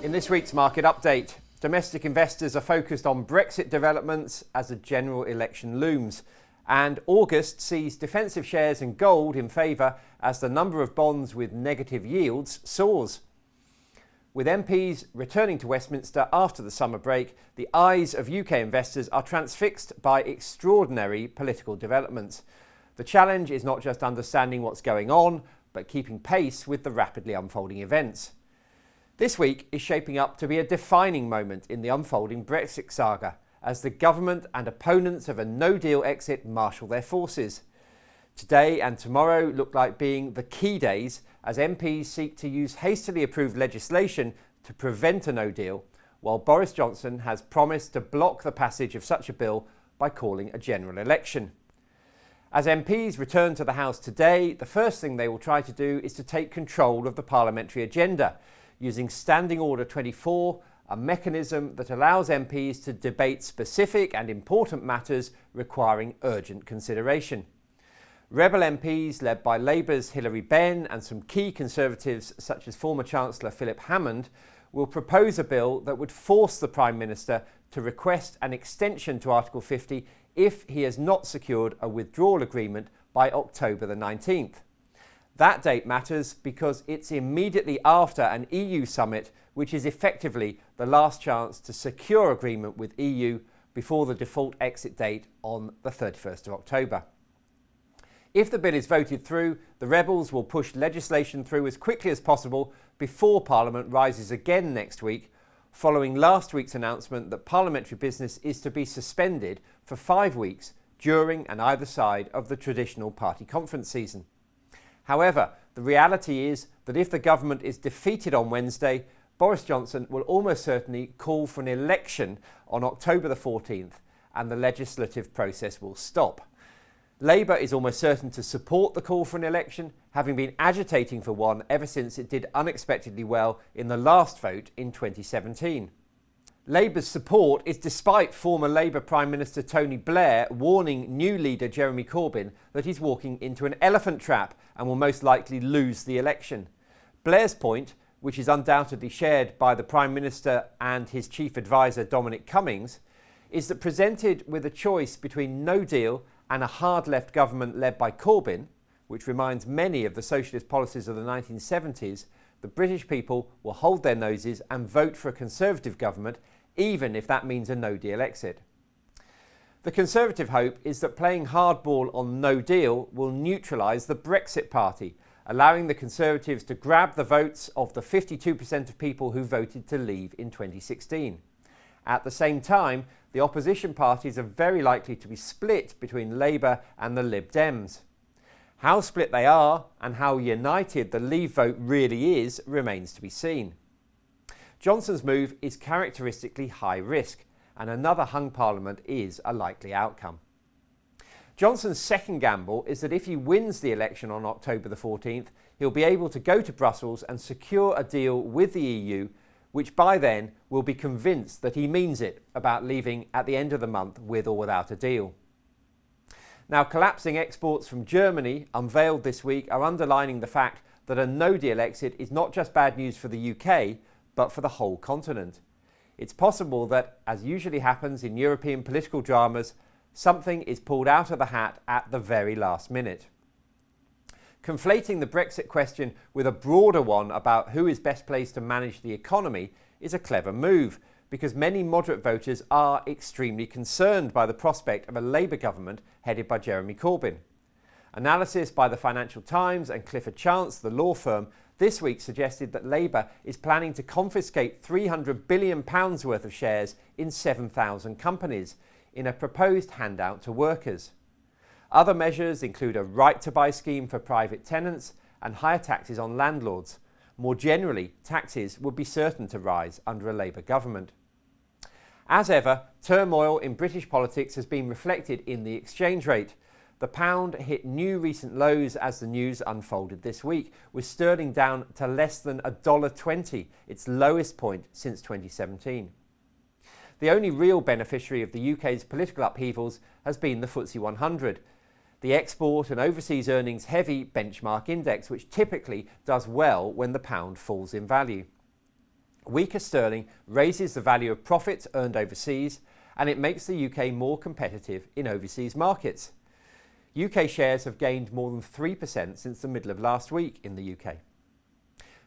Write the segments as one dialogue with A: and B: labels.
A: In this week's market update, domestic investors are focused on Brexit developments as a general election looms. And August sees defensive shares and gold in favour as the number of bonds with negative yields soars. With MPs returning to Westminster after the summer break, the eyes of UK investors are transfixed by extraordinary political developments. The challenge is not just understanding what's going on, but keeping pace with the rapidly unfolding events. This week is shaping up to be a defining moment in the unfolding Brexit saga, as the government and opponents of a no-deal exit marshal their forces. Today and tomorrow look like being the key days as MPs seek to use hastily approved legislation to prevent a no-deal, while Boris Johnson has promised to block the passage of such a bill by calling a general election. As MPs return to the House today, the first thing they will try to do is to take control of the parliamentary agenda, using Standing Order 24, a mechanism that allows MPs to debate specific and important matters requiring urgent consideration. Rebel MPs led by Labour's Hilary Benn and some key Conservatives such as former Chancellor Philip Hammond will propose a bill that would force the Prime Minister to request an extension to Article 50 if he has not secured a withdrawal agreement by October the 19th. That date matters because it's immediately after an EU summit, which is effectively the last chance to secure agreement with EU before the default exit date on the 31st of October. If the bill is voted through, the rebels will push legislation through as quickly as possible before Parliament rises again next week, following last week's announcement that parliamentary business is to be suspended for 5 weeks during and either side of the traditional party conference season. However, the reality is that if the government is defeated on Wednesday, Boris Johnson will almost certainly call for an election on October the 14th and the legislative process will stop. Labour is almost certain to support the call for an election, having been agitating for one ever since it did unexpectedly well in the last vote in 2017. Labour's support is despite former Labour Prime Minister Tony Blair warning new leader Jeremy Corbyn that he's walking into an elephant trap and will most likely lose the election. Blair's point, which is undoubtedly shared by the Prime Minister and his chief advisor Dominic Cummings, is that presented with a choice between no deal and a hard left government led by Corbyn, which reminds many of the socialist policies of the 1970s, the British people will hold their noses and vote for a Conservative government, even if that means a no-deal exit. The Conservative hope is that playing hardball on no deal will neutralise the Brexit party, allowing the Conservatives to grab the votes of the 52% of people who voted to leave in 2016. At the same time, the opposition parties are very likely to be split between Labour and the Lib Dems. How split they are and how united the Leave vote really is remains to be seen. Johnson's move is characteristically high risk, and another hung parliament is a likely outcome. Johnson's second gamble is that if he wins the election on October the 14th, he'll be able to go to Brussels and secure a deal with the EU, which by then will be convinced that he means it about leaving at the end of the month with or without a deal. Now, collapsing exports from Germany, unveiled this week, are underlining the fact that a no-deal exit is not just bad news for the UK, but for the whole continent. It's possible that, as usually happens in European political dramas, something is pulled out of the hat at the very last minute. Conflating the Brexit question with a broader one about who is best placed to manage the economy is a clever move, because many moderate voters are extremely concerned by the prospect of a Labour government headed by Jeremy Corbyn. Analysis by the Financial Times and Clifford Chance, the law firm, this week suggested that Labour is planning to confiscate £300 billion worth of shares in 7,000 companies in a proposed handout to workers. Other measures include a right-to-buy scheme for private tenants and higher taxes on landlords. More generally, taxes would be certain to rise under a Labour government. As ever, turmoil in British politics has been reflected in the exchange rate. The pound hit new recent lows as the news unfolded this week, with sterling down to less than $1.20, its lowest point since 2017. The only real beneficiary of the UK's political upheavals has been the FTSE 100, the export and overseas earnings heavy benchmark index, which typically does well when the pound falls in value. A weaker sterling raises the value of profits earned overseas, and it makes the UK more competitive in overseas markets. UK shares have gained more than 3% since the middle of last week in the UK.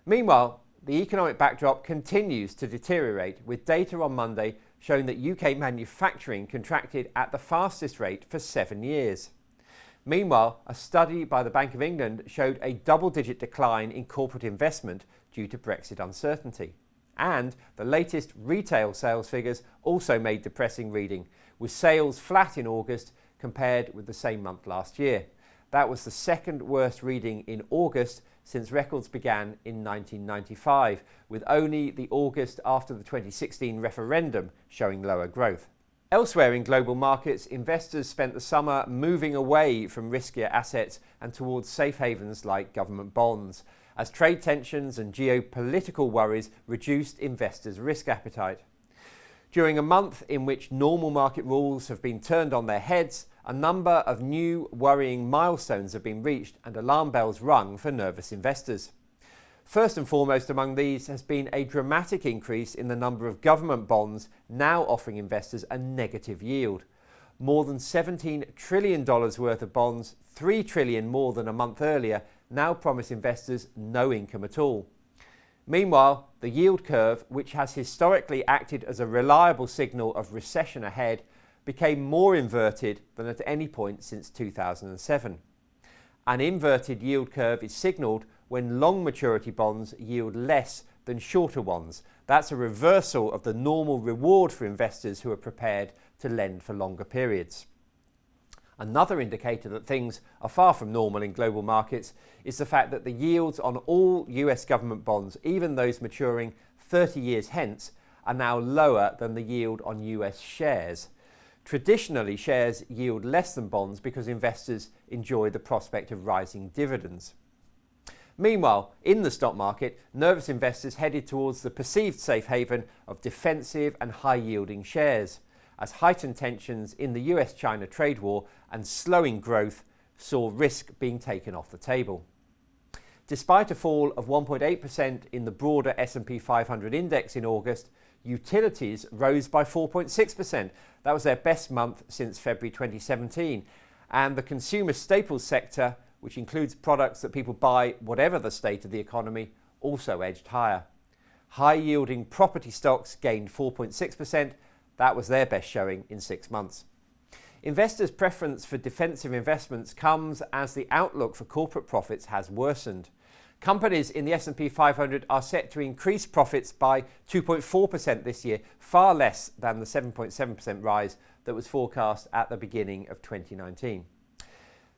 A: Meanwhile, the economic backdrop continues to deteriorate, with data on Monday showing that UK manufacturing contracted at the fastest rate for 7 years. Meanwhile, a study by the Bank of England showed a double-digit decline in corporate investment due to Brexit uncertainty. And the latest retail sales figures also made depressing reading, with sales flat in August compared with the same month last year. That was the second worst reading in August since records began in 1995, with only the August after the 2016 referendum showing lower growth. Elsewhere in global markets, investors spent the summer moving away from riskier assets and towards safe havens like government bonds, as trade tensions and geopolitical worries reduced investors' risk appetite. During a month in which normal market rules have been turned on their heads, a number of new worrying milestones have been reached and alarm bells rung for nervous investors. First and foremost among these has been a dramatic increase in the number of government bonds now offering investors a negative yield. More than $17 trillion worth of bonds, $3 trillion more than a month earlier, now promise investors no income at all. Meanwhile, the yield curve, which has historically acted as a reliable signal of recession ahead, became more inverted than at any point since 2007. An inverted yield curve is signalled when long maturity bonds yield less than shorter ones. That's a reversal of the normal reward for investors who are prepared to lend for longer periods. Another indicator that things are far from normal in global markets is the fact that the yields on all US government bonds, even those maturing 30 years hence, are now lower than the yield on US shares. Traditionally, shares yield less than bonds because investors enjoy the prospect of rising dividends. Meanwhile, in the stock market, nervous investors headed towards the perceived safe haven of defensive and high-yielding shares, as heightened tensions in the US-China trade war and slowing growth saw risk being taken off the table. Despite a fall of 1.8% in the broader S&P 500 index in August, utilities rose by 4.6%. That was their best month since February 2017. And the consumer staples sector, which includes products that people buy whatever the state of the economy, also edged higher. High-yielding property stocks gained 4.6%. That was their best showing in 6 months. Investors' preference for defensive investments comes as the outlook for corporate profits has worsened. Companies in the S&P 500 are set to increase profits by 2.4% this year, far less than the 7.7% rise that was forecast at the beginning of 2019.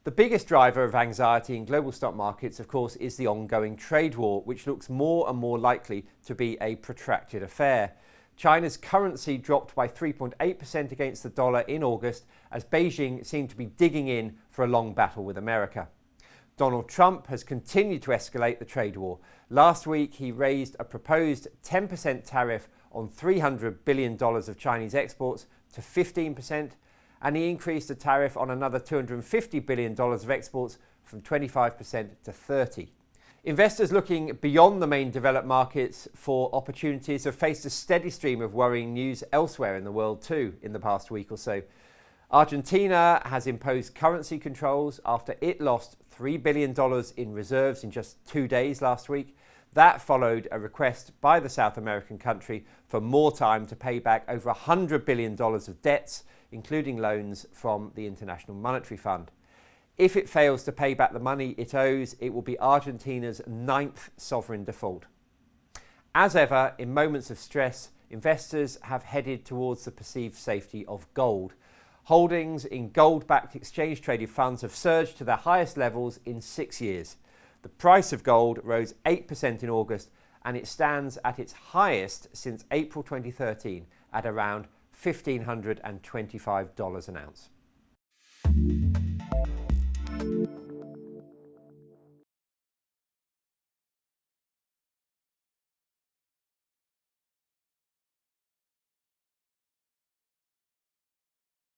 A: The biggest driver of anxiety in global stock markets, of course, is the ongoing trade war, which looks more and more likely to be a protracted affair. China's currency dropped by 3.8% against the dollar in August as Beijing seemed to be digging in for a long battle with America. Donald Trump has continued to escalate the trade war. Last week, he raised a proposed 10% tariff on $300 billion of Chinese exports to 15%, and he increased the tariff on another $250 billion of exports from 25% to 30%. Investors looking beyond the main developed markets for opportunities have faced a steady stream of worrying news elsewhere in the world too in the past week or so. Argentina has imposed currency controls after it lost $3 billion in reserves in just 2 days last week. That followed a request by the South American country for more time to pay back over $100 billion of debts, including loans from the International Monetary Fund. If it fails to pay back the money it owes, it will be Argentina's 9th sovereign default. As ever, in moments of stress, investors have headed towards the perceived safety of gold. Holdings in gold-backed exchange-traded funds have surged to their highest levels in 6 years. The price of gold rose 8% in August, and it stands at its highest since April 2013 at around $1,525 an ounce.